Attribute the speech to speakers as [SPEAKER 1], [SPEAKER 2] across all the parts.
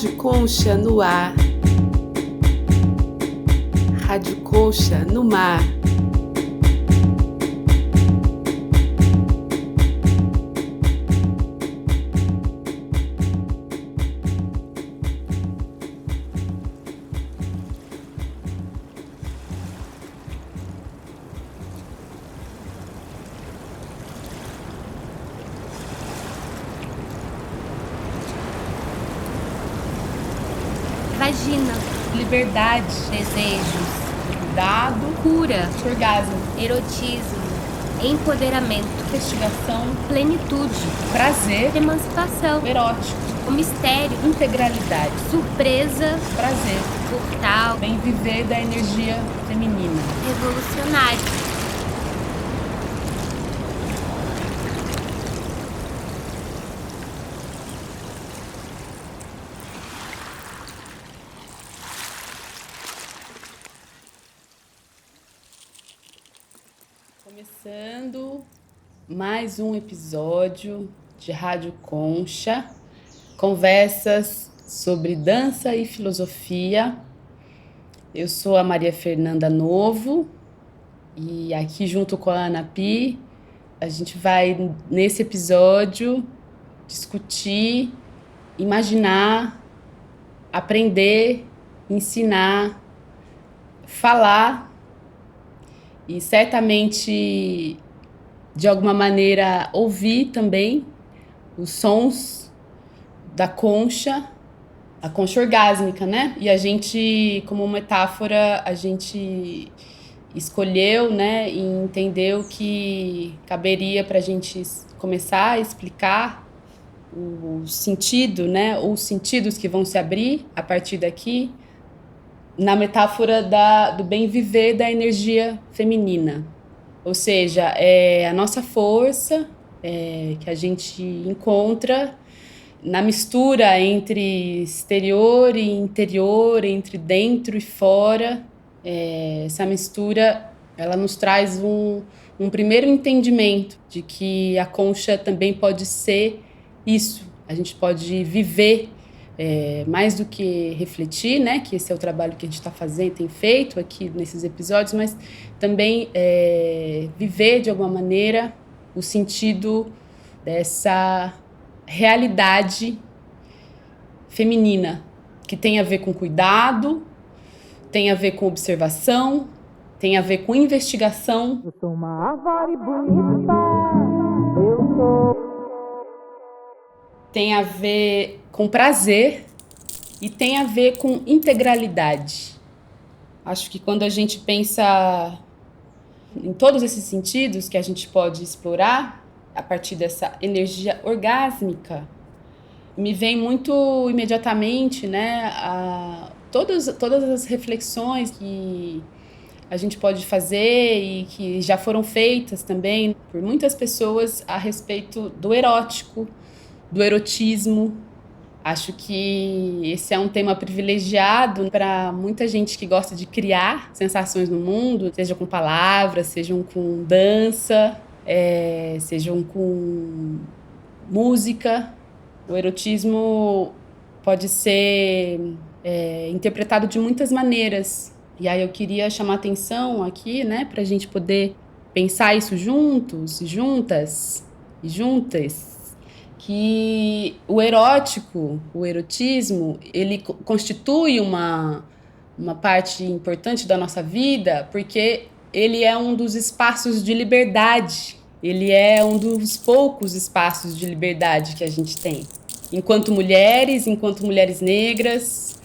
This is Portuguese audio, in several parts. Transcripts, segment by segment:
[SPEAKER 1] Rádio Concha no ar. Rádio Concha no mar.
[SPEAKER 2] Vagina,
[SPEAKER 3] liberdade,
[SPEAKER 2] desejos,
[SPEAKER 3] cuidado,
[SPEAKER 2] cura,
[SPEAKER 3] orgasmo,
[SPEAKER 2] erotismo, empoderamento,
[SPEAKER 3] investigação,
[SPEAKER 2] plenitude,
[SPEAKER 3] prazer,
[SPEAKER 2] emancipação,
[SPEAKER 3] erótico,
[SPEAKER 2] o mistério,
[SPEAKER 3] integralidade,
[SPEAKER 2] surpresa,
[SPEAKER 3] prazer,
[SPEAKER 2] portal,
[SPEAKER 3] bem viver da energia feminina.
[SPEAKER 2] revolucionário.
[SPEAKER 3] Começando mais um episódio de Rádio Concha, conversas sobre dança e filosofia. Eu sou a Maria Fernanda Novo e aqui junto com a Ana Pi, a gente vai nesse episódio discutir, imaginar, aprender, ensinar, falar e certamente de alguma maneira ouvir também os sons da concha, a concha orgásmica, né? E a gente, como metáfora, a gente escolheu, né, e entendeu que caberia para a gente começar a explicar o sentido, né, os sentidos que vão se abrir a partir daqui, na metáfora do bem viver da energia feminina. Ou seja, é a nossa força que a gente encontra na mistura entre exterior e interior, entre dentro e fora. Essa mistura, ela nos traz um primeiro entendimento de que a concha também pode ser isso. A gente pode viver mais do que refletir, né? Que esse é o trabalho que a gente está fazendo, tem feito aqui nesses episódios, mas também viver de alguma maneira o sentido dessa realidade feminina, que tem a ver com cuidado, tem a ver com observação, tem a ver com investigação.
[SPEAKER 4] Eu sou uma árvore bonita, eu sou.
[SPEAKER 3] Tem a ver com prazer e tem a ver com integralidade. Acho que quando a gente pensa em todos esses sentidos que a gente pode explorar a partir dessa energia orgásmica, me vem muito imediatamente, né, todas as reflexões que a gente pode fazer e que já foram feitas também por muitas pessoas a respeito do erótico, do erotismo. Acho que esse é um tema privilegiado para muita gente que gosta de criar sensações no mundo, seja com palavras, sejam com dança, sejam com música. O erotismo pode ser interpretado de muitas maneiras. E aí eu queria chamar atenção aqui, né, para a gente poder pensar isso juntos, juntas e juntas, que o erótico, o erotismo, ele constitui uma parte importante da nossa vida, porque ele é um dos espaços de liberdade. Ele é um dos poucos espaços de liberdade que a gente tem. Enquanto mulheres negras,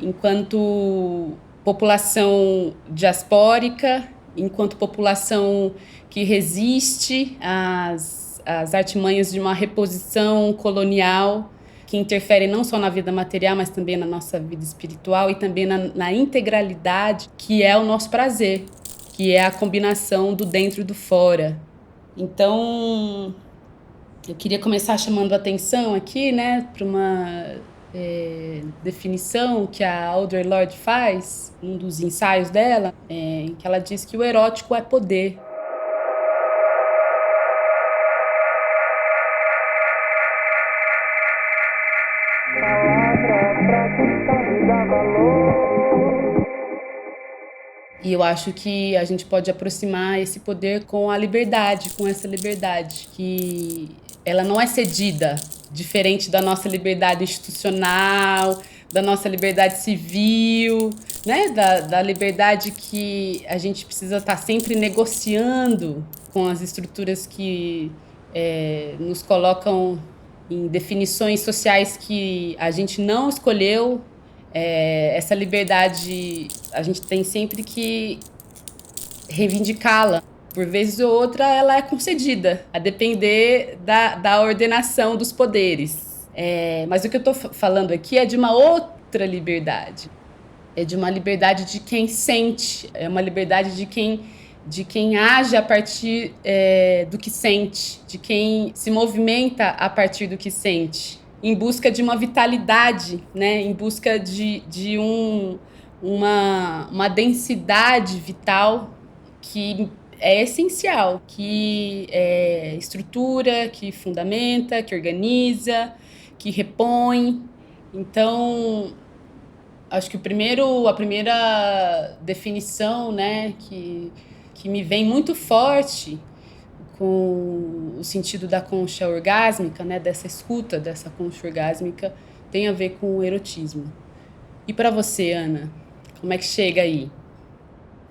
[SPEAKER 3] enquanto população diaspórica, enquanto população que resiste às artimanhas de uma reposição colonial que interfere não só na vida material, mas também na nossa vida espiritual e também na integralidade que é o nosso prazer, que é a combinação do dentro e do fora. Então, eu queria começar chamando a atenção aqui, né, para uma definição que a Audre Lorde faz, um dos ensaios dela, em que ela diz que o erótico é poder. E eu acho que a gente pode aproximar esse poder com a liberdade, com essa liberdade, que ela não é cedida, diferente da nossa liberdade institucional, da nossa liberdade civil, né? Da liberdade que a gente precisa estar sempre negociando com as estruturas que nos colocam em definições sociais que a gente não escolheu. Essa liberdade a gente tem sempre que reivindicá-la. Por vezes ou outra ela é concedida, a depender da ordenação dos poderes. Mas o que eu estou falando aqui é de uma outra liberdade. É de uma liberdade de quem sente, é uma liberdade de quem age a partir do que sente, de quem se movimenta a partir do que sente, em busca de uma vitalidade, né? Em busca de uma densidade vital que é essencial, que estrutura, que fundamenta, que organiza, que repõe. Então, acho que a primeira definição, né, que me vem muito forte com o sentido da concha orgásmica, né, dessa escuta, dessa concha orgásmica, tem a ver com o erotismo. E para você, Ana, como é que chega aí?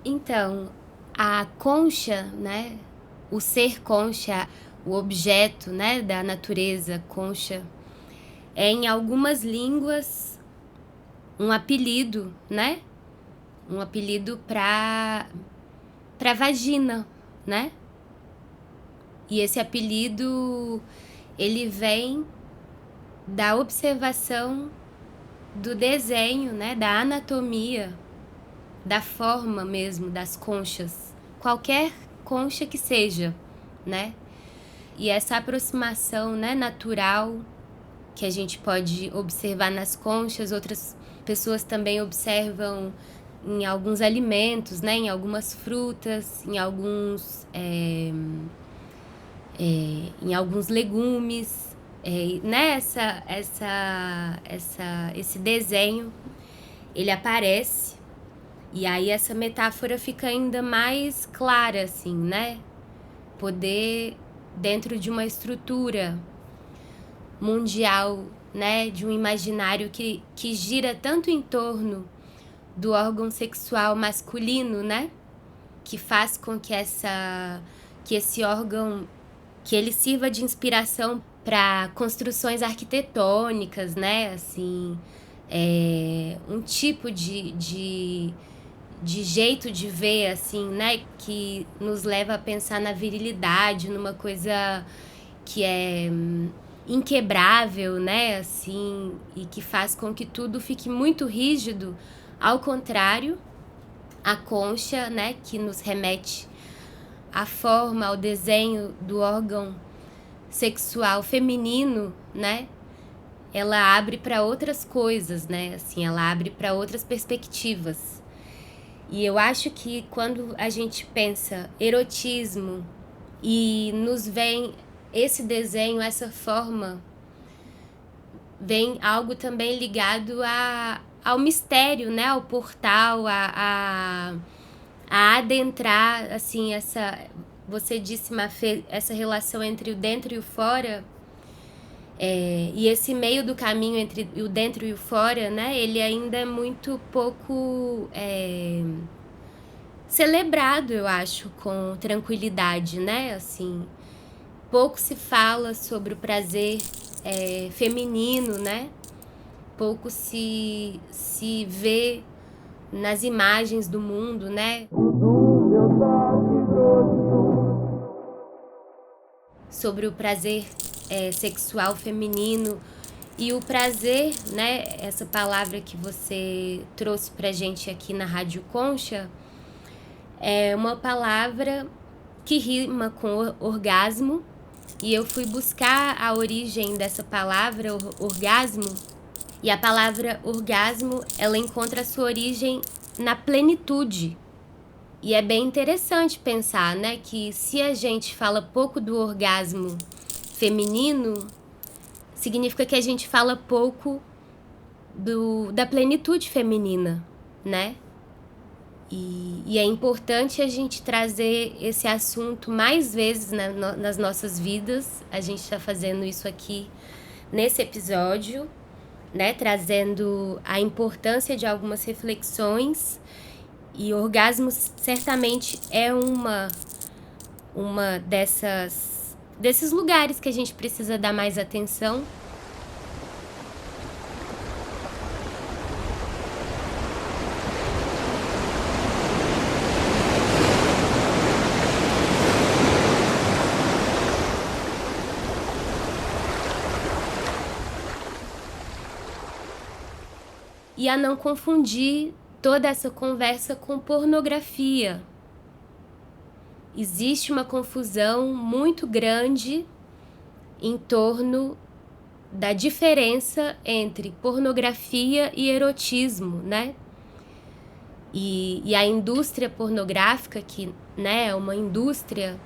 [SPEAKER 2] Então, a concha, né, o ser concha, o objeto, né, da natureza concha, é em algumas línguas um apelido, né? Um apelido para vagina, né? E esse apelido, ele vem da observação do desenho, né? Da anatomia, da forma mesmo das conchas. Qualquer concha que seja, né? E essa aproximação, né, natural que a gente pode observar nas conchas, outras pessoas também observam em alguns alimentos, né, em algumas frutas, em alguns legumes, né, esse desenho, ele aparece, e aí essa metáfora fica ainda mais clara, assim, né, poder, dentro de uma estrutura mundial, né, de um imaginário que gira tanto em torno do órgão sexual masculino, né, que faz com que esse órgão, que ele sirva de inspiração para construções arquitetônicas, né, assim, um tipo de jeito de ver, assim, né, que nos leva a pensar na virilidade, numa coisa que é inquebrável, né, assim, e que faz com que tudo fique muito rígido. Ao contrário, a concha, né, que nos remete à forma, ao desenho do órgão sexual feminino, né, ela abre para outras coisas, né, assim, ela abre para outras perspectivas. E eu acho que quando a gente pensa erotismo e nos vem esse desenho, essa forma, vem algo também ligado ao mistério, né? Ao portal, a adentrar, assim, você disse, Mafê, essa relação entre o dentro e o fora, e esse meio do caminho entre o dentro e o fora, né? Ele ainda é muito pouco celebrado, eu acho, com tranquilidade, né? Assim, pouco se fala sobre o prazer feminino, né? Pouco se vê nas imagens do mundo, né? Sobre o prazer sexual feminino. E o prazer, né? Essa palavra que você trouxe pra gente aqui na Rádio Concha é uma palavra que rima com orgasmo. E eu fui buscar a origem dessa palavra, orgasmo, e a palavra orgasmo, ela encontra a sua origem na plenitude. E é bem interessante pensar, né, que se a gente fala pouco do orgasmo feminino, significa que a gente fala pouco da plenitude feminina, né? E é importante a gente trazer esse assunto mais vezes nas nossas vidas. A gente está fazendo isso aqui nesse episódio, né? Trazendo a importância de algumas reflexões. E orgasmo certamente é uma desses lugares que a gente precisa dar mais atenção. E a não confundir toda essa conversa com pornografia. Existe uma confusão muito grande em torno da diferença entre pornografia e erotismo, né? E a indústria pornográfica, que, né, é uma indústria,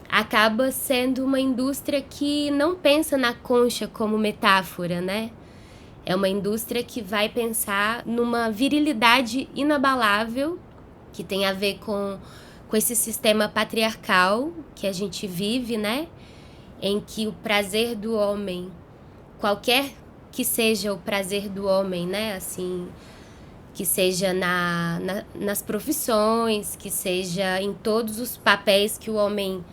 [SPEAKER 2] acaba sendo uma indústria que não pensa na concha como metáfora, né? É uma indústria que vai pensar numa virilidade inabalável, que tem a ver com esse sistema patriarcal que a gente vive, né? Em que o prazer do homem, qualquer que seja o prazer do homem, né? Assim, que seja nas profissões, que seja em todos os papéis que o homem...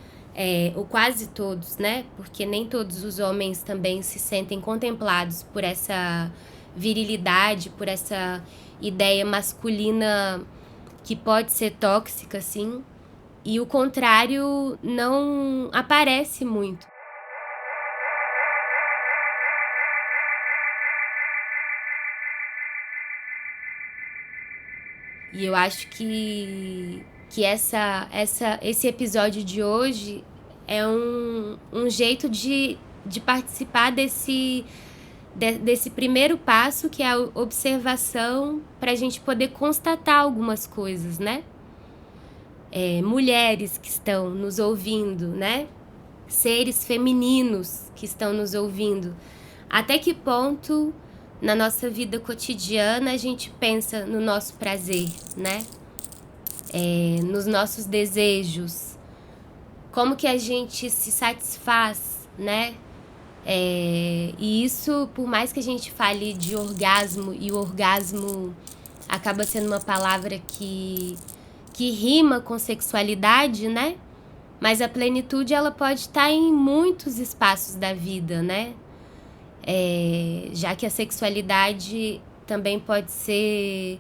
[SPEAKER 2] ou quase todos, né? Porque nem todos os homens também se sentem contemplados por essa virilidade, por essa ideia masculina que pode ser tóxica, assim. E o contrário não aparece muito. E eu acho que esse episódio de hoje é um jeito de participar desse primeiro passo, que é a observação, para a gente poder constatar algumas coisas, né? Mulheres que estão nos ouvindo, né? Seres femininos que estão nos ouvindo. Até que ponto, na nossa vida cotidiana, a gente pensa no nosso prazer, né? Nos nossos desejos, como que a gente se satisfaz, né? E isso, por mais que a gente fale de orgasmo, e o orgasmo acaba sendo uma palavra que rima com sexualidade, né? Mas a plenitude, ela pode estar em muitos espaços da vida, né? Já que a sexualidade também pode ser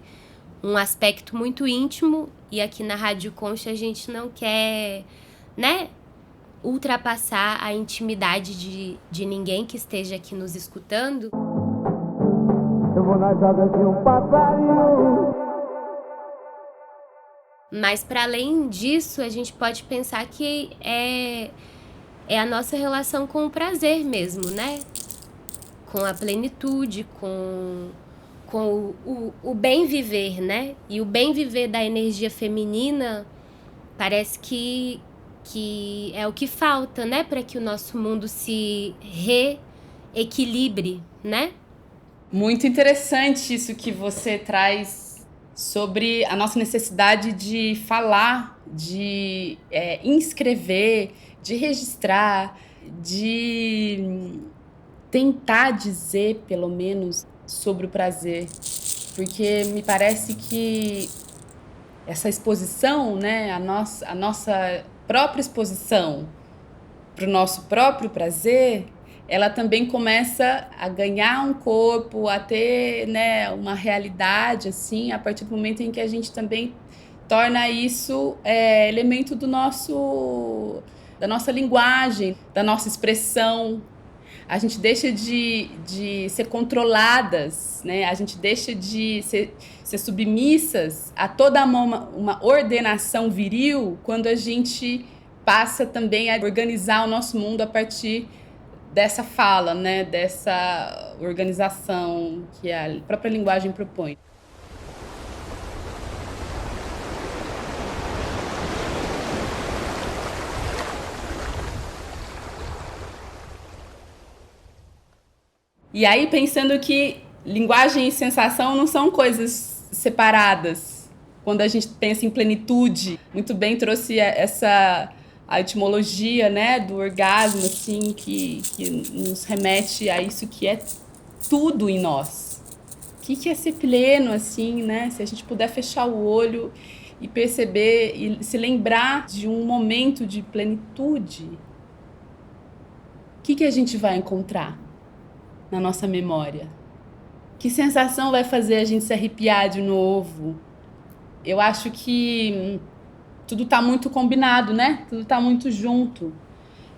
[SPEAKER 2] um aspecto muito íntimo, e aqui na Rádio Concha a gente não quer, né, ultrapassar a intimidade de ninguém que esteja aqui nos escutando.
[SPEAKER 4] Eu vou nas asas de um passarinho.
[SPEAKER 2] Mas, para além disso, a gente pode pensar que é a nossa relação com o prazer mesmo, né? Com a plenitude, com o bem viver, né? E o bem viver da energia feminina parece que é o que falta, né? Para que o nosso mundo se reequilibre, né?
[SPEAKER 3] Muito interessante isso que você traz sobre a nossa necessidade de falar, de inscrever, de registrar, de tentar dizer, pelo menos, sobre o prazer. Porque me parece que essa exposição, né, a nossa própria exposição para o nosso próprio prazer, ela também começa a ganhar um corpo, a ter, né, uma realidade, assim, a partir do momento em que a gente também torna isso elemento da nossa linguagem, da nossa expressão. A gente deixa de ser controladas, né? A gente deixa de ser submissas a toda uma ordenação viril, quando a gente passa também a organizar o nosso mundo a partir dessa fala, né? Dessa organização que a própria linguagem propõe. E aí, pensando que linguagem e sensação não são coisas separadas, Quando a gente pensa em plenitude, muito bem trouxe a etimologia, né, do orgasmo, assim, que nos remete a isso que é tudo em nós. O que é ser pleno, assim, né? Se a gente puder fechar o olho e perceber e se lembrar de um momento de plenitude, o que a gente vai encontrar na nossa memória? Que sensação vai fazer a gente se arrepiar de novo? Eu acho que tudo está muito combinado, né? Tudo está muito junto.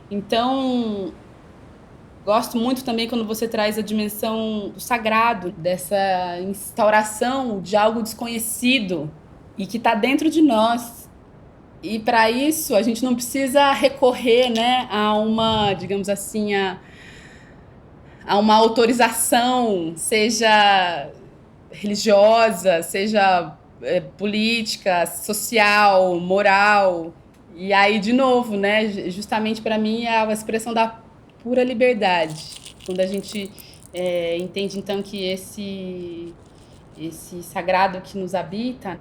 [SPEAKER 3] Então, gosto muito também quando você traz a dimensão do sagrado, dessa instauração de algo desconhecido e que está dentro de nós. E para isso, a gente não precisa recorrer, né, a uma, digamos assim, a uma autorização, seja religiosa, seja política, social, moral. E aí, de novo, né, justamente para mim é a expressão da pura liberdade. Quando a gente entende, então, que esse sagrado que nos habita,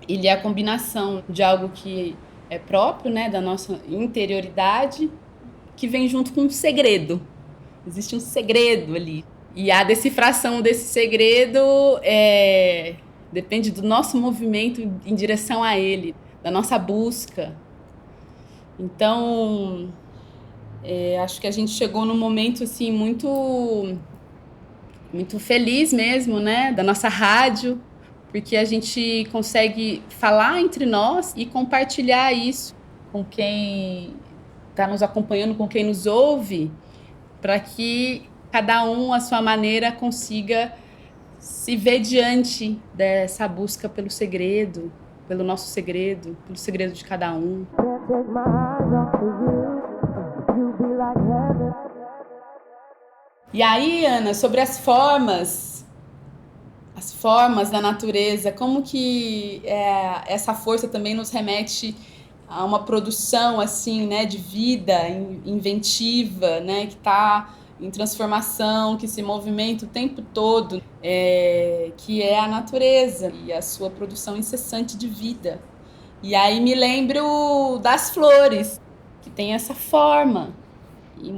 [SPEAKER 3] ele é a combinação de algo que é próprio, né, da nossa interioridade, que vem junto com um segredo. Existe um segredo ali. E a decifração desse segredo depende do nosso movimento em direção a ele, da nossa busca. Então, acho que a gente chegou num momento assim muito feliz mesmo, né, da nossa rádio, porque a gente consegue falar entre nós e compartilhar isso com quem está nos acompanhando, com quem nos ouve, para que cada um, à sua maneira, consiga se ver diante dessa busca pelo segredo, pelo nosso segredo, pelo segredo de cada um. E aí, Ana, sobre as formas da natureza, como que essa força também nos remete a uma produção assim, né, de vida inventiva, né, que está em transformação, que se movimenta o tempo todo, que é a natureza e a sua produção incessante de vida. E aí me lembro das flores, que tem essa forma. E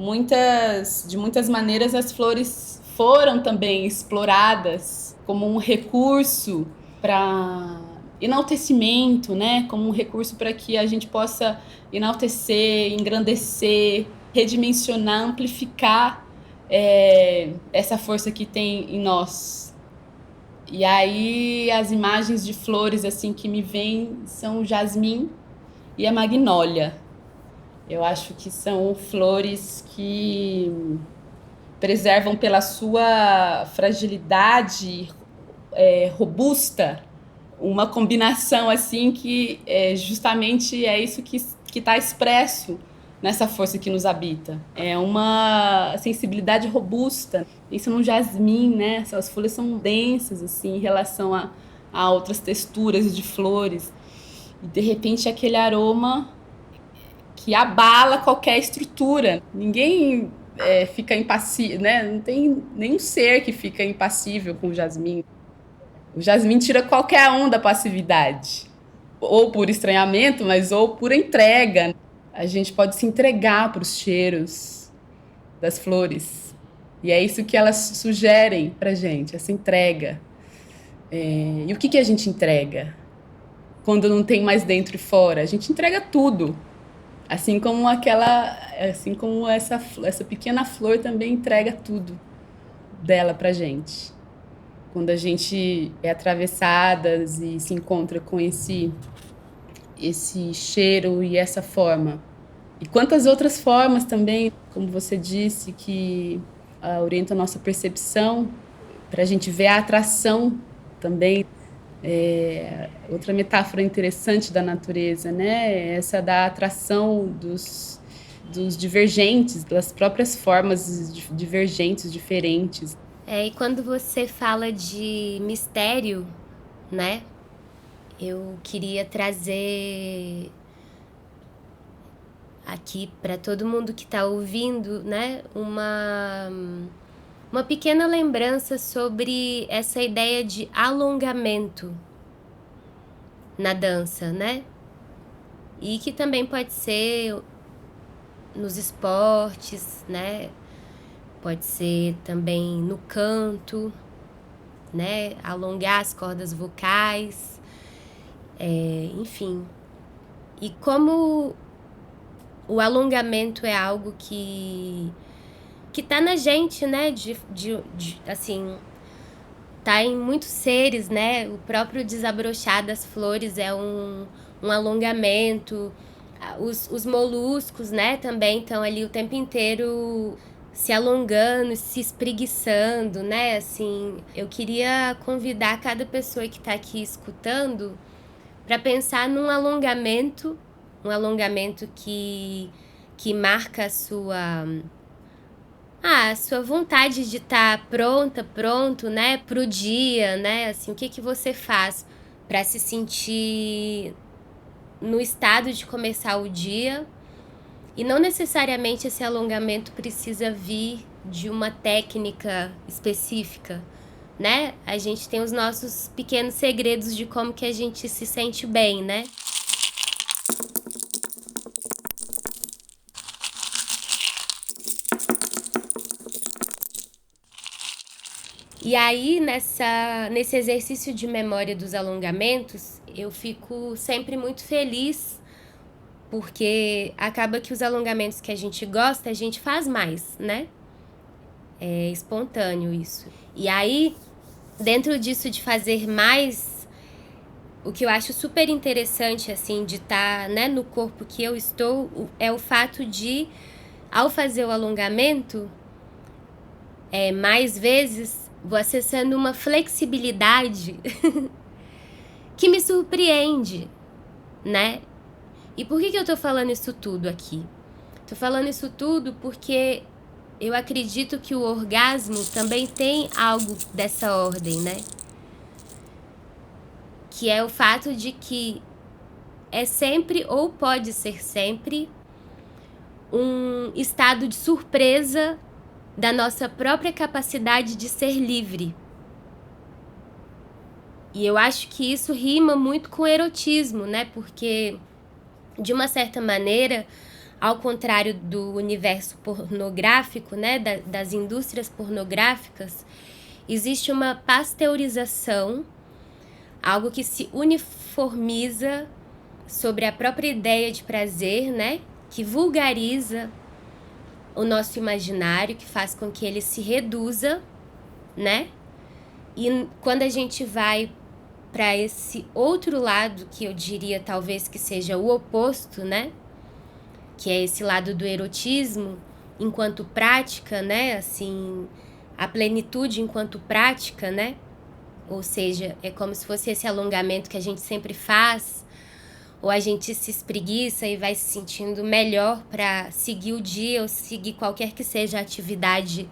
[SPEAKER 3] de muitas maneiras as flores foram também exploradas como um recurso para enaltecimento, né? Como um recurso para que a gente possa enaltecer, engrandecer, redimensionar, amplificar essa força que tem em nós. E aí as imagens de flores assim que me vêm são o jasmim e a magnólia. Eu acho que são flores que preservam pela sua fragilidade robusta uma combinação assim que justamente é isso que está expresso nessa força que nos habita. É uma sensibilidade robusta. Isso no jasmim, né? As folhas são densas assim em relação a outras texturas de flores. E de repente aquele aroma que abala qualquer estrutura. Ninguém fica impassível, né? Não tem nenhum ser que fica impassível com o jasmim. O jasmim tira qualquer um da passividade. Ou por estranhamento, mas ou por entrega. A gente pode se entregar para os cheiros das flores. E é isso que elas sugerem para a gente, essa entrega. E o que a gente entrega? Quando não tem mais dentro e fora? A gente entrega tudo. Assim como essa pequena flor também entrega tudo dela pra gente. Quando a gente é atravessadas e se encontra com esse cheiro e essa forma. E quantas outras formas também, como você disse, que orientam a nossa percepção, para a gente ver a atração também. Outra metáfora interessante da natureza, né? Essa da atração dos divergentes, das próprias formas divergentes, diferentes.
[SPEAKER 2] E quando você fala de mistério, né? Eu queria trazer aqui para todo mundo que está ouvindo, né? Uma pequena lembrança sobre essa ideia de alongamento. na dança, né? E que também pode ser nos esportes, né? Pode ser também no canto, né? Alongar as cordas vocais, enfim. E como o alongamento é algo que tá na gente, né? Assim, tá em muitos seres, né? O próprio desabrochar das flores é um alongamento. Os moluscos, né, também estão ali o tempo inteiro se alongando, se espreguiçando, né? Assim, eu queria convidar cada pessoa que está aqui escutando para pensar num alongamento, um alongamento que marca a sua vontade de estar pronto, né, pro dia, né? Assim, o que você faz para se sentir no estado de começar o dia. E não necessariamente esse alongamento precisa vir de uma técnica específica, né? A gente tem os nossos pequenos segredos de como que a gente se sente bem, né? E aí, nesse exercício de memória dos alongamentos, eu fico sempre muito feliz, porque acaba que os alongamentos que a gente gosta, a gente faz mais, né? É espontâneo isso. E aí, dentro disso de fazer mais, o que eu acho super interessante, assim, de estar, né, no corpo que eu estou, é o fato de, ao fazer o alongamento, mais vezes, vou acessando uma flexibilidade que me surpreende, né? E por que eu tô falando isso tudo aqui? Tô falando isso tudo porque eu acredito que o orgasmo também tem algo dessa ordem, né? Que é o fato de que é sempre, ou pode ser sempre, um estado de surpresa da nossa própria capacidade de ser livre. E eu acho que isso rima muito com erotismo, né? Porque, de uma certa maneira, ao contrário do universo pornográfico, né? Das indústrias pornográficas, existe uma pasteurização, algo que se uniformiza sobre a própria ideia de prazer, né? Que vulgariza o nosso imaginário, que faz com que ele se reduza, né? E quando a gente vai para esse outro lado, que eu diria talvez que seja o oposto, né? Que é esse lado do erotismo enquanto prática, né? Assim, a plenitude enquanto prática, né? Ou seja, é como se fosse esse alongamento que a gente sempre faz, ou a gente se espreguiça e vai se sentindo melhor para seguir o dia ou seguir qualquer que seja a atividade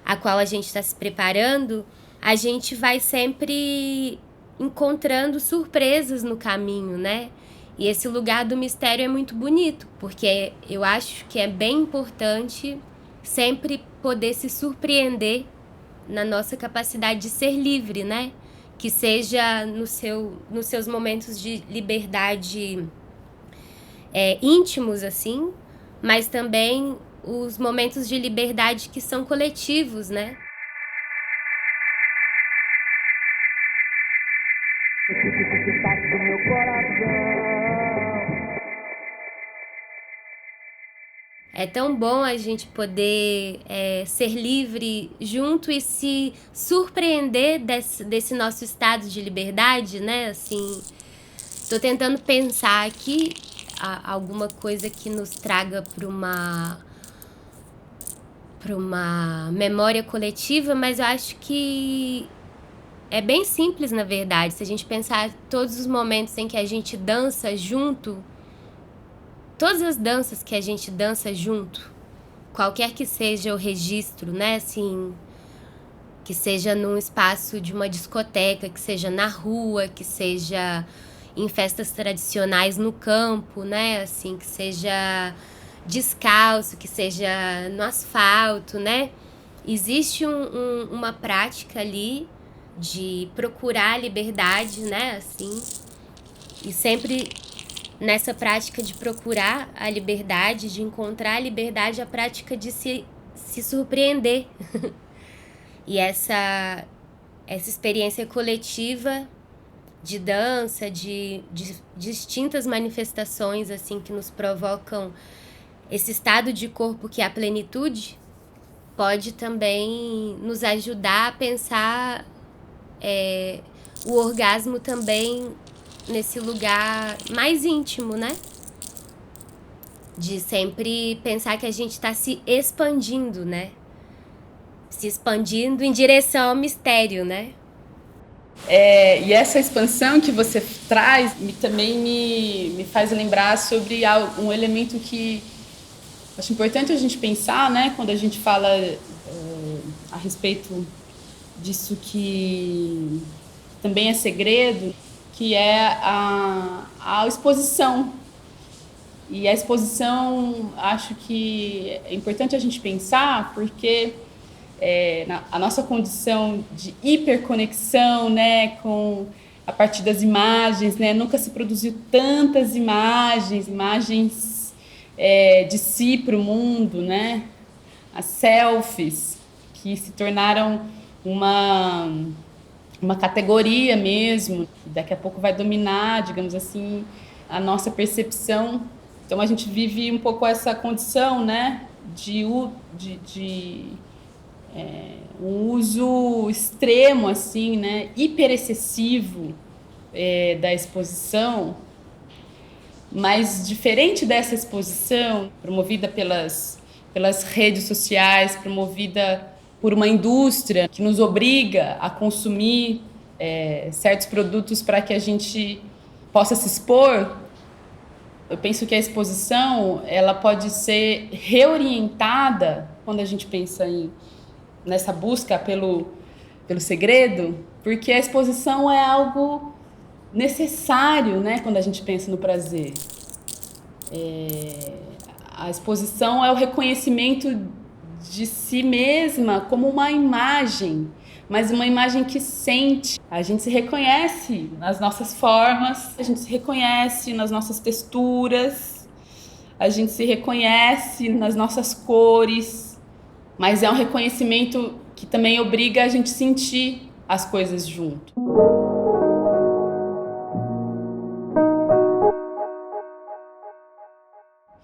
[SPEAKER 2] a qual a gente está se preparando, a gente vai sempre encontrando surpresas no caminho, né? E esse lugar do mistério é muito bonito, porque eu acho que é bem importante sempre poder se surpreender na nossa capacidade de ser livre, né? Que seja nos seus momentos de liberdade íntimos, assim, mas também os momentos de liberdade que são coletivos, né?
[SPEAKER 4] Do meu coração.
[SPEAKER 2] É tão bom a gente poder ser livre junto e se surpreender desse nosso estado de liberdade, né? Assim, tô tentando pensar aqui alguma coisa que nos traga para uma memória coletiva, mas eu acho que é bem simples, na verdade. Se a gente pensar todos os momentos em que a gente dança junto, todas as danças que a gente dança junto, qualquer que seja o registro, né, assim, que seja num espaço de uma discoteca, que seja na rua, que seja em festas tradicionais no campo, né, assim, que seja descalço, que seja no asfalto, né, existe uma prática ali de procurar liberdade, né, assim, E sempre nessa prática de procurar a liberdade, de encontrar a liberdade, a prática de se surpreender. E essa experiência coletiva de dança, de distintas manifestações assim que nos provocam esse estado de corpo que é a plenitude, pode também nos ajudar a pensar o orgasmo também nesse lugar mais íntimo, né? De sempre pensar que a gente está se expandindo, né? Se expandindo em direção ao mistério, né?
[SPEAKER 3] E essa expansão que você traz também me faz lembrar sobre um elemento que acho importante a gente pensar, né? Quando a gente fala a respeito disso que também é segredo, que é a exposição. E a exposição, acho que é importante a gente pensar, porque a nossa condição de hiperconexão, né, a partir das imagens, né, nunca se produziu tantas imagens de si para o mundo, né, as selfies, que se tornaram uma categoria mesmo, daqui a pouco vai dominar, digamos assim, a nossa percepção. Então a gente vive um pouco essa condição, né, de um uso extremo, assim, né, hiper excessivo da exposição, mas diferente dessa exposição promovida pelas redes sociais, promovida por uma indústria que nos obriga a consumir certos produtos para que a gente possa se expor. Eu penso que a exposição ela pode ser reorientada quando a gente pensa nessa busca pelo segredo, porque a exposição é algo necessário, né, quando a gente pensa no prazer. A exposição é o reconhecimento de si mesma como uma imagem, mas uma imagem que sente. A gente se reconhece nas nossas formas, a gente se reconhece nas nossas texturas, a gente se reconhece nas nossas cores, mas é um reconhecimento que também obriga a gente a sentir as coisas junto.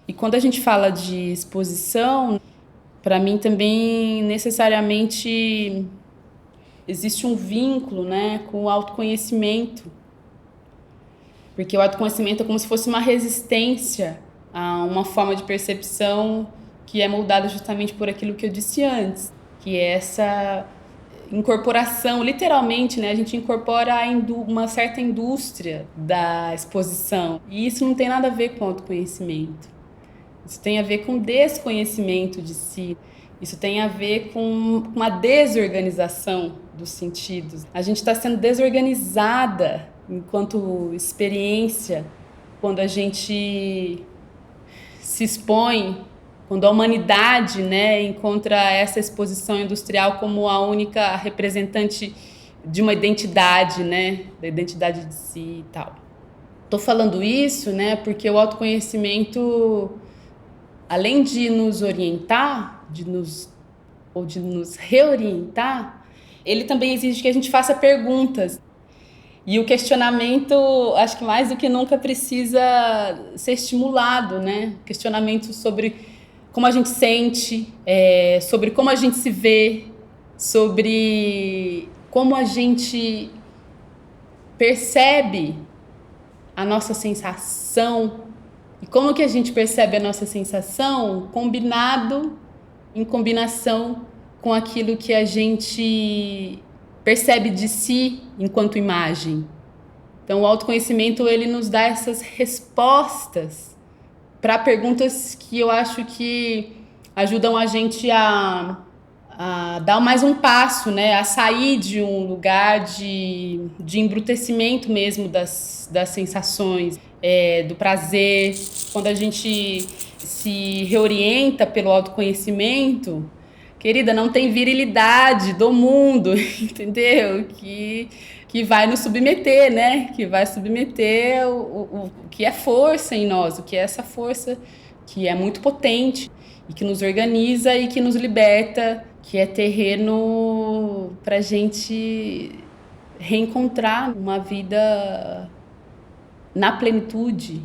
[SPEAKER 3] E quando a gente fala de exposição, para mim também necessariamente existe um vínculo, né, com o autoconhecimento. Porque o autoconhecimento é como se fosse uma resistência a uma forma de percepção que é moldada justamente por aquilo que eu disse antes, que é essa incorporação, literalmente, né, a gente incorpora uma certa indústria da exposição. E isso não tem nada a ver com autoconhecimento. Isso tem a ver com desconhecimento de si. Isso tem a ver com uma desorganização dos sentidos. A gente está sendo desorganizada enquanto experiência quando a gente se expõe, quando a humanidade, né, encontra essa exposição industrial como a única representante de uma identidade, né, da identidade de si e tal. Estou falando isso, né, porque o autoconhecimento, além de nos orientar, de nos reorientar, ele também exige que a gente faça perguntas. E o questionamento, acho que mais do que nunca, precisa ser estimulado, né? Questionamento sobre como a gente sente, sobre como a gente se vê, sobre como a gente percebe a nossa sensação. E como que a gente percebe a nossa sensação em combinação com aquilo que a gente percebe de si enquanto imagem. Então, o autoconhecimento, ele nos dá essas respostas para perguntas que eu acho que ajudam a gente a dar mais um passo, né? A sair de um lugar de embrutecimento mesmo das sensações, do prazer. Quando a gente se reorienta pelo autoconhecimento, querida, não tem virilidade do mundo, entendeu? Que que vai nos submeter, né? Que vai submeter o que é força em nós, o que é essa força que é muito potente e que nos organiza e que nos liberta, que é terreno para a gente reencontrar uma vida na plenitude.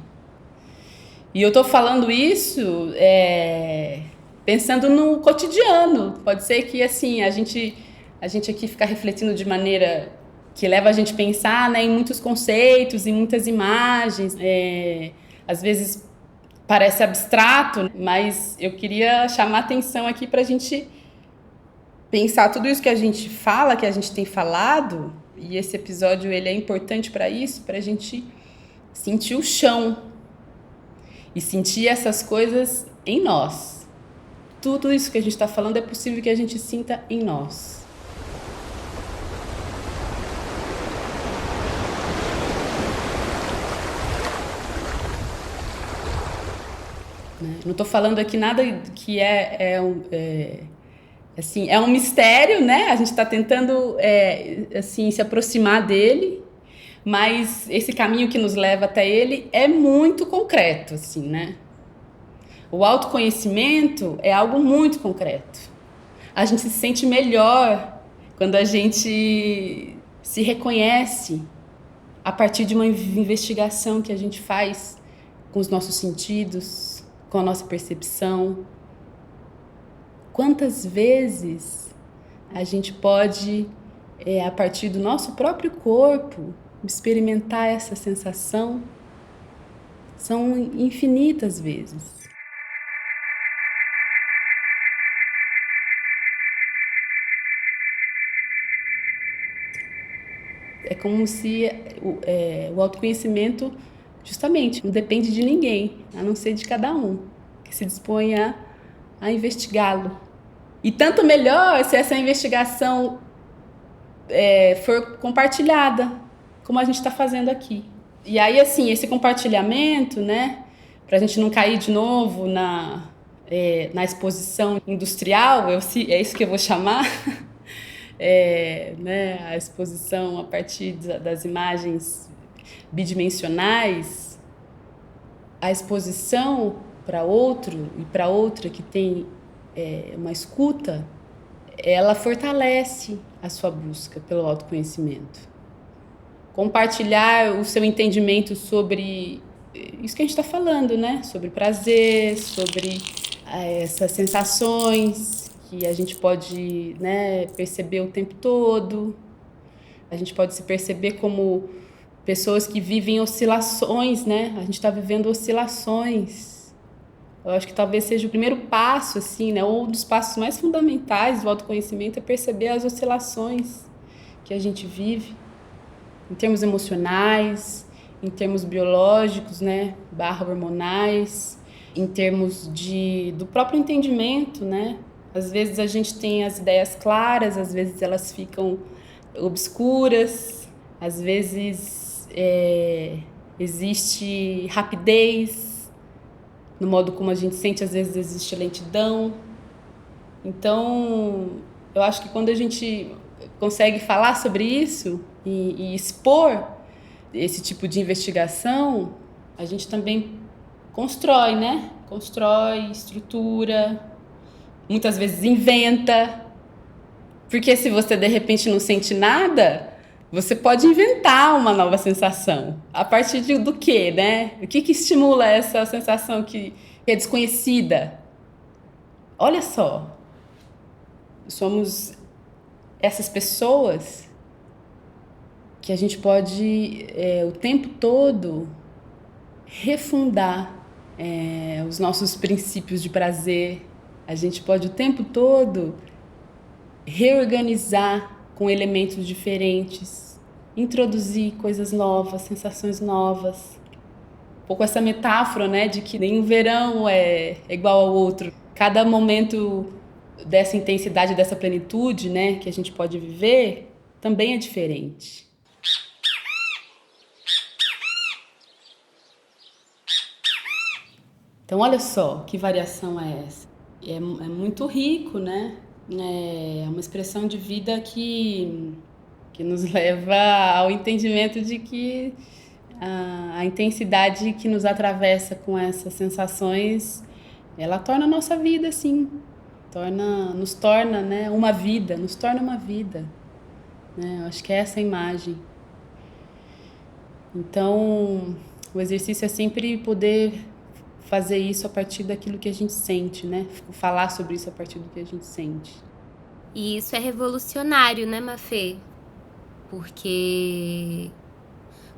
[SPEAKER 3] E eu tô falando isso pensando no cotidiano. Pode ser que assim a gente aqui fica refletindo de maneira que leva a gente a pensar, né, em muitos conceitos, em muitas imagens. Às vezes parece abstrato, mas eu queria chamar a atenção aqui para a gente pensar tudo isso que a gente fala, que a gente tem falado, e esse episódio ele é importante para isso, para a gente sentir o chão e sentir essas coisas em nós. Tudo isso que a gente está falando é possível que a gente sinta em nós. Não estou falando aqui nada que é um mistério, né? A gente está tentando assim, se aproximar dele, mas esse caminho que nos leva até ele é muito concreto, assim, né? O autoconhecimento é algo muito concreto. A gente se sente melhor quando a gente se reconhece a partir de uma investigação que a gente faz com os nossos sentidos, com a nossa percepção. Quantas vezes a gente pode, a partir do nosso próprio corpo, experimentar essa sensação? São infinitas vezes. É como se o autoconhecimento, justamente, não depende de ninguém, a não ser de cada um, que se dispõe a investigá-lo. E tanto melhor se essa investigação for compartilhada, como a gente está fazendo aqui. E aí, assim, esse compartilhamento, né, para a gente não cair de novo na exposição industrial, é isso que eu vou chamar, né, a exposição a partir das imagens bidimensionais, a exposição para outro e para outra que tem uma escuta, ela fortalece a sua busca pelo autoconhecimento. Compartilhar o seu entendimento sobre isso que a gente está falando, né? Sobre prazer, sobre essas sensações que a gente pode, né, perceber o tempo todo. A gente pode se perceber como pessoas que vivem oscilações, né? A gente está vivendo oscilações. Eu acho que talvez seja o primeiro passo, assim, né? Ou um dos passos mais fundamentais do autoconhecimento é perceber as oscilações que a gente vive, em termos emocionais, em termos biológicos, né? /hormonais, em termos do próprio entendimento, né? Às vezes a gente tem as ideias claras, às vezes elas ficam obscuras, às vezes existe rapidez no modo como a gente sente, às vezes existe lentidão. Então, eu acho que quando a gente consegue falar sobre isso e expor esse tipo de investigação, a gente também constrói, né? Constrói, estrutura, muitas vezes inventa. Porque se você de repente não sente nada, você pode inventar uma nova sensação. A partir do quê, né? O que estimula essa sensação que é desconhecida? Olha só, somos essas pessoas que a gente pode o tempo todo refundar os nossos princípios de prazer. A gente pode o tempo todo reorganizar com elementos diferentes, introduzir coisas novas, sensações novas. Um pouco essa metáfora, né, de que nenhum verão é igual ao outro. Cada momento dessa intensidade, dessa plenitude, né, que a gente pode viver, também é diferente. Então, olha só que variação é essa. É muito rico, né? É uma expressão de vida que que nos leva ao entendimento de que a intensidade que nos atravessa com essas sensações, ela torna a nossa vida, sim. Nos torna, né, uma vida, nos torna uma vida. Né? Eu acho que é essa a imagem. Então, o exercício é sempre poder fazer isso a partir daquilo que a gente sente, né? Falar sobre isso a partir do que a gente sente.
[SPEAKER 2] E isso é revolucionário, né, Mafê? Porque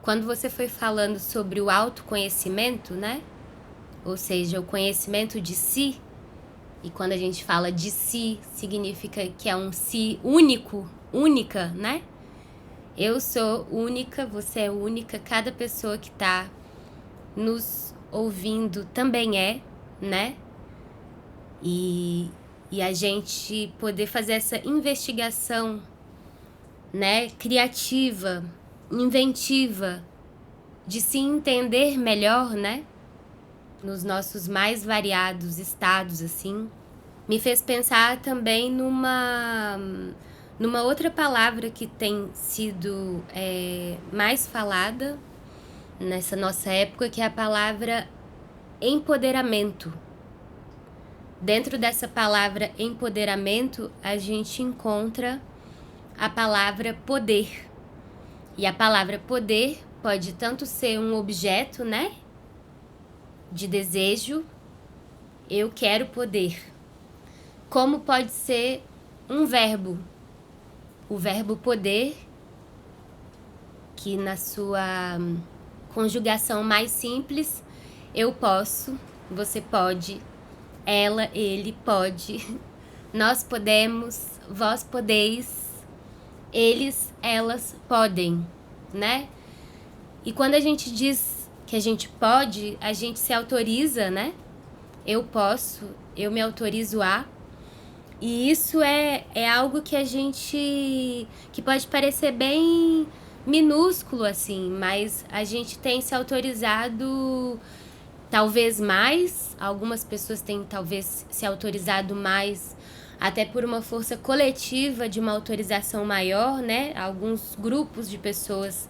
[SPEAKER 2] quando você foi falando sobre o autoconhecimento, né? Ou seja, o conhecimento de si, e quando a gente fala de si, significa que é um si único, única, né? Eu sou única, você é única, cada pessoa que tá nos ouvindo também é, né? E a gente poder fazer essa investigação, né, criativa, inventiva, de se entender melhor, né, nos nossos mais variados estados, assim, me fez pensar também numa outra palavra que tem sido mais falada nessa nossa época, que é a palavra empoderamento. Dentro dessa palavra empoderamento, a gente encontra a palavra poder. E a palavra poder pode tanto ser um objeto, né, de desejo, eu quero poder, como pode ser um verbo, o verbo poder, que na sua conjugação mais simples, eu posso, você pode, ela, ele pode, nós podemos, vós podeis, eles, elas podem, né? E quando a gente diz que a gente pode, a gente se autoriza, né? Eu posso, eu me autorizo a. E isso é algo que a gente, que pode parecer bem minúsculo, assim, mas a gente tem se autorizado talvez mais, algumas pessoas têm talvez se autorizado mais, até por uma força coletiva de uma autorização maior, né? Alguns grupos de pessoas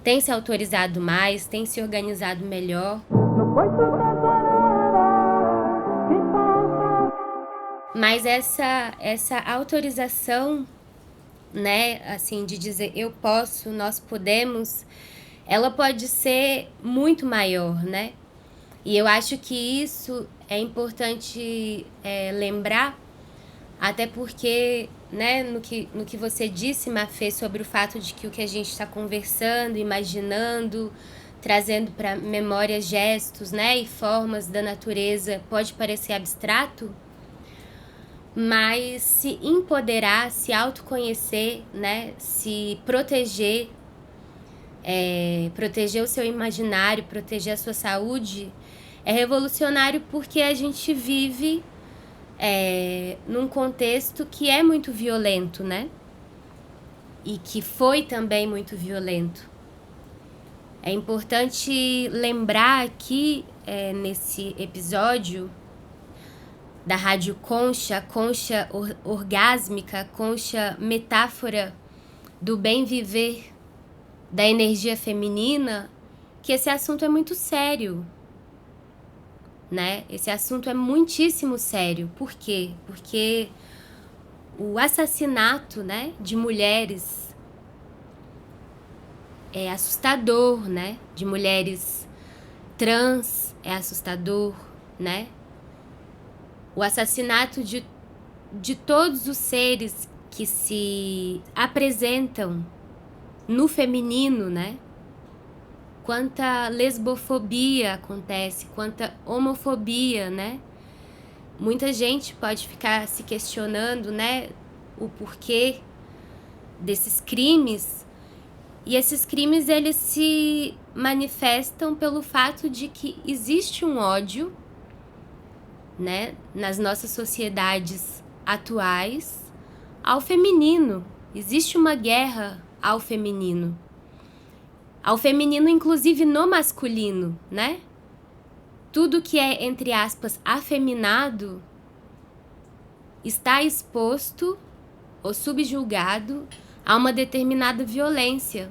[SPEAKER 2] têm se autorizado mais, têm se organizado melhor. Mas essa autorização, né, assim, de dizer eu posso, nós podemos, ela pode ser muito maior, né? E eu acho que isso é importante lembrar, até porque, né, no que você disse, Mafê, sobre o fato de que o que a gente está conversando, imaginando, trazendo para memória gestos, né, e formas da natureza pode parecer abstrato, mas se empoderar, se autoconhecer, né, se proteger, proteger o seu imaginário, proteger a sua saúde, é revolucionário porque a gente vive num contexto que é muito violento, né? E que foi também muito violento. É importante lembrar aqui, nesse episódio da Rádio Concha, Concha orgásmica, Concha metáfora do bem viver, da energia feminina, que esse assunto é muito sério, né? Esse assunto é muitíssimo sério. Por quê? Porque o assassinato, né, de mulheres é assustador, né? De mulheres trans é assustador, né? O assassinato de todos os seres que se apresentam no feminino, né? Quanta lesbofobia acontece, quanta homofobia, né? Muita gente pode ficar se questionando, né, o porquê desses crimes. E esses crimes, eles se manifestam pelo fato de que existe um ódio, né, nas nossas sociedades atuais ao feminino. Existe uma guerra ao feminino. Ao feminino, inclusive no masculino, né? Tudo que é, entre aspas, afeminado está exposto ou subjugado a uma determinada violência.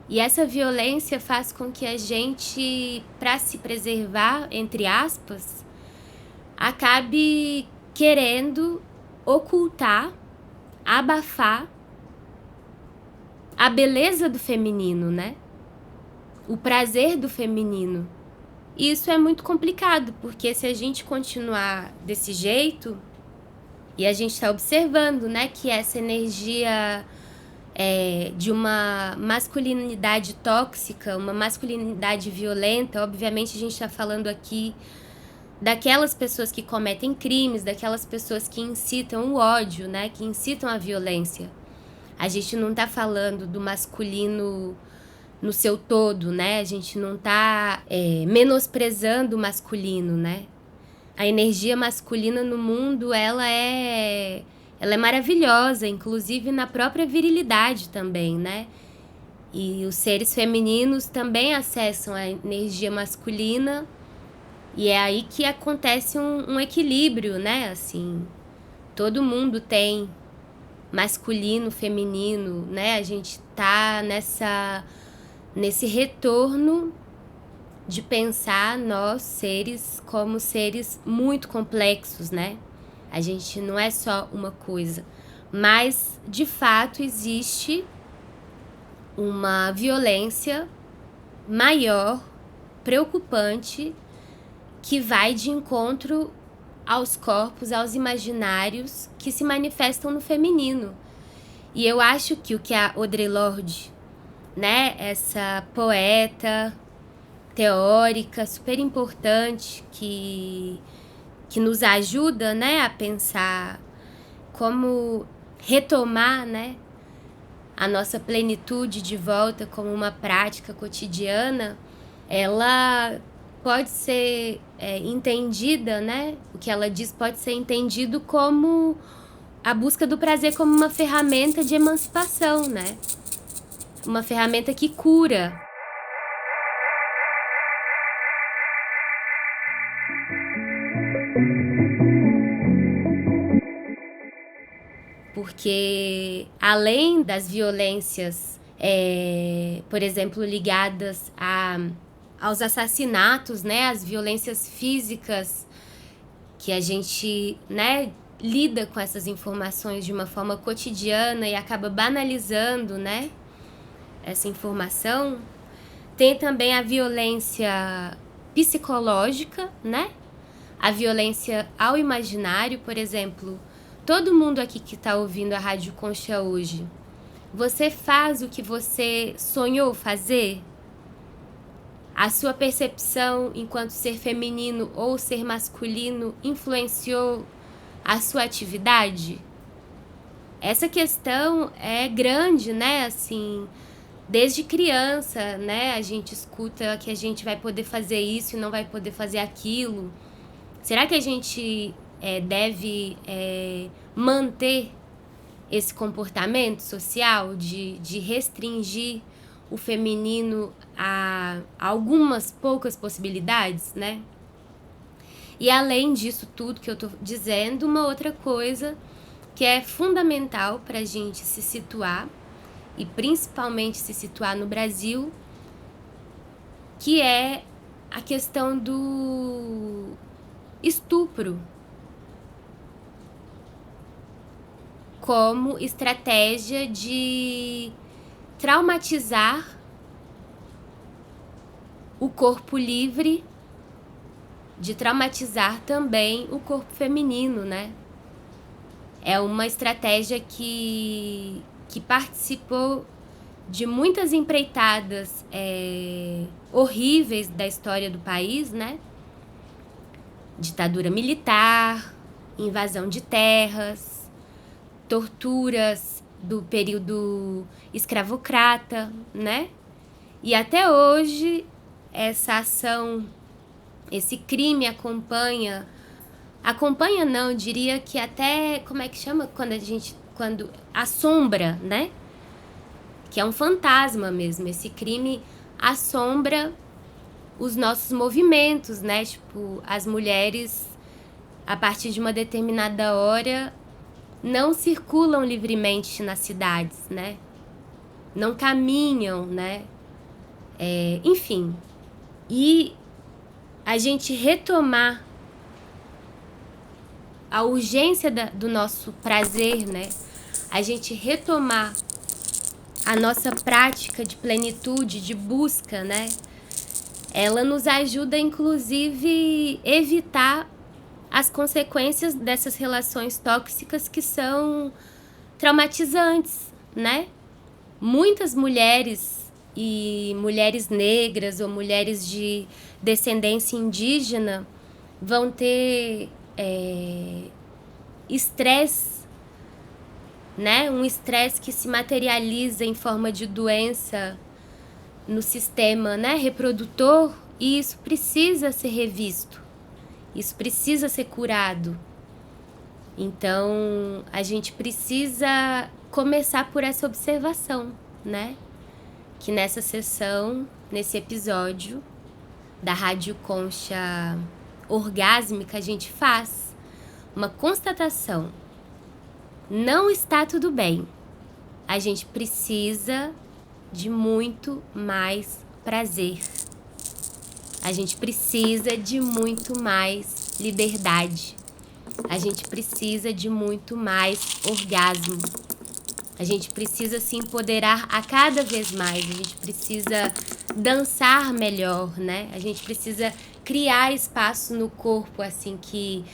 [SPEAKER 2] E essa violência faz com que a gente, para se preservar, entre aspas, acabe querendo ocultar, abafar a beleza do feminino, né? O prazer do feminino. E isso é muito complicado, porque se a gente continuar desse jeito, e a gente está observando, né, que essa energia de uma masculinidade tóxica, uma masculinidade violenta, obviamente a gente está falando aqui daquelas pessoas que cometem crimes, daquelas pessoas que incitam o ódio, né, que incitam a violência. A gente não está falando do masculino no seu todo, né? A gente não está menosprezando o masculino, né? A energia masculina no mundo, ela é maravilhosa, inclusive na própria virilidade também, né? E os seres femininos também acessam a energia masculina, e é aí que acontece um equilíbrio, né? Assim, todo mundo tem masculino, feminino, né? A gente tá nesse retorno de pensar nós, seres, como seres muito complexos, né? A gente não é só uma coisa, mas de fato existe uma violência maior, preocupante, que vai de encontro aos corpos, aos imaginários que se manifestam no feminino. E eu acho que o que a Audre Lorde, né, essa poeta teórica super importante que nos ajuda, né, a pensar como retomar, né, a nossa plenitude de volta como uma prática cotidiana, ela pode ser entendida, né, o que ela diz pode ser entendido como a busca do prazer como uma ferramenta de emancipação, né, uma ferramenta que cura. Porque além das violências, por exemplo, ligadas aos assassinatos, né, as violências físicas, que a gente, né, lida com essas informações de uma forma cotidiana e acaba banalizando, né, essa informação, tem também a violência psicológica, né, a violência ao imaginário. Por exemplo, todo mundo aqui que está ouvindo a Rádio Concha hoje, você faz o que você sonhou fazer? A sua percepção enquanto ser feminino ou ser masculino influenciou a sua atividade? Essa questão é grande, né? Assim, desde criança, né? A gente escuta que a gente vai poder fazer isso e não vai poder fazer aquilo. Será que a gente deve manter esse comportamento social de restringir o feminino a algumas poucas possibilidades, né? E além disso tudo que eu tô dizendo, uma outra coisa que é fundamental para a gente se situar, e principalmente se situar no Brasil, que é a questão do estupro como estratégia de traumatizar o corpo livre, de traumatizar também o corpo feminino, né? É uma estratégia que participou de muitas empreitadas horríveis da história do país, né? Ditadura militar, invasão de terras, torturas do período escravocrata, né? E até hoje essa ação, esse crime acompanha não, diria que até, como é que chama? Quando assombra, né? Que é um fantasma mesmo, esse crime assombra os nossos movimentos, né? Tipo, as mulheres, a partir de uma determinada hora, não circulam livremente nas cidades, né? Não caminham, né? Enfim. E a gente retomar a urgência do nosso prazer, né? A gente retomar a nossa prática de plenitude, de busca, né? Ela nos ajuda, inclusive, evitar as consequências dessas relações tóxicas que são traumatizantes, né? Muitas mulheres e mulheres negras ou mulheres de descendência indígena vão ter estresse, né? Um estresse que se materializa em forma de doença no sistema, né, reprodutor, e isso precisa ser revisto, isso precisa ser curado. Então, a gente precisa começar por essa observação, né? Que nessa sessão, nesse episódio da Rádio Concha Orgásmica, a gente faz uma constatação. Não está tudo bem. A gente precisa de muito mais prazer. A gente precisa de muito mais liberdade. A gente precisa de muito mais orgasmo. A gente precisa se empoderar a cada vez mais. A gente precisa dançar melhor, né? A gente precisa criar espaço no corpo, assim, que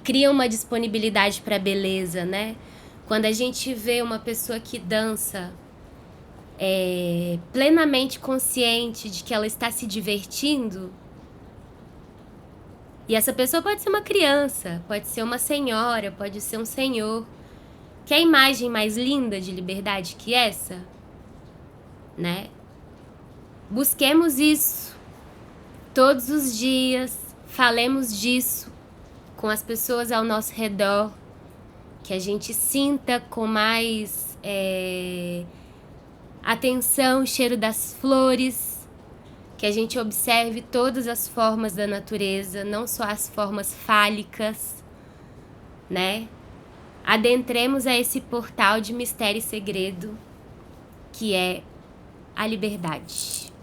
[SPEAKER 2] cria uma disponibilidade para a beleza, né? Quando a gente vê uma pessoa que dança plenamente consciente de que ela está se divertindo, e essa pessoa pode ser uma criança, pode ser uma senhora, pode ser um senhor. Que imagem mais linda de liberdade que essa, né? Busquemos isso todos os dias, falemos disso com as pessoas ao nosso redor, que a gente sinta com mais atenção o cheiro das flores, que a gente observe todas as formas da natureza, não só as formas fálicas, né? Adentremos a esse portal de mistério e segredo, que é a liberdade.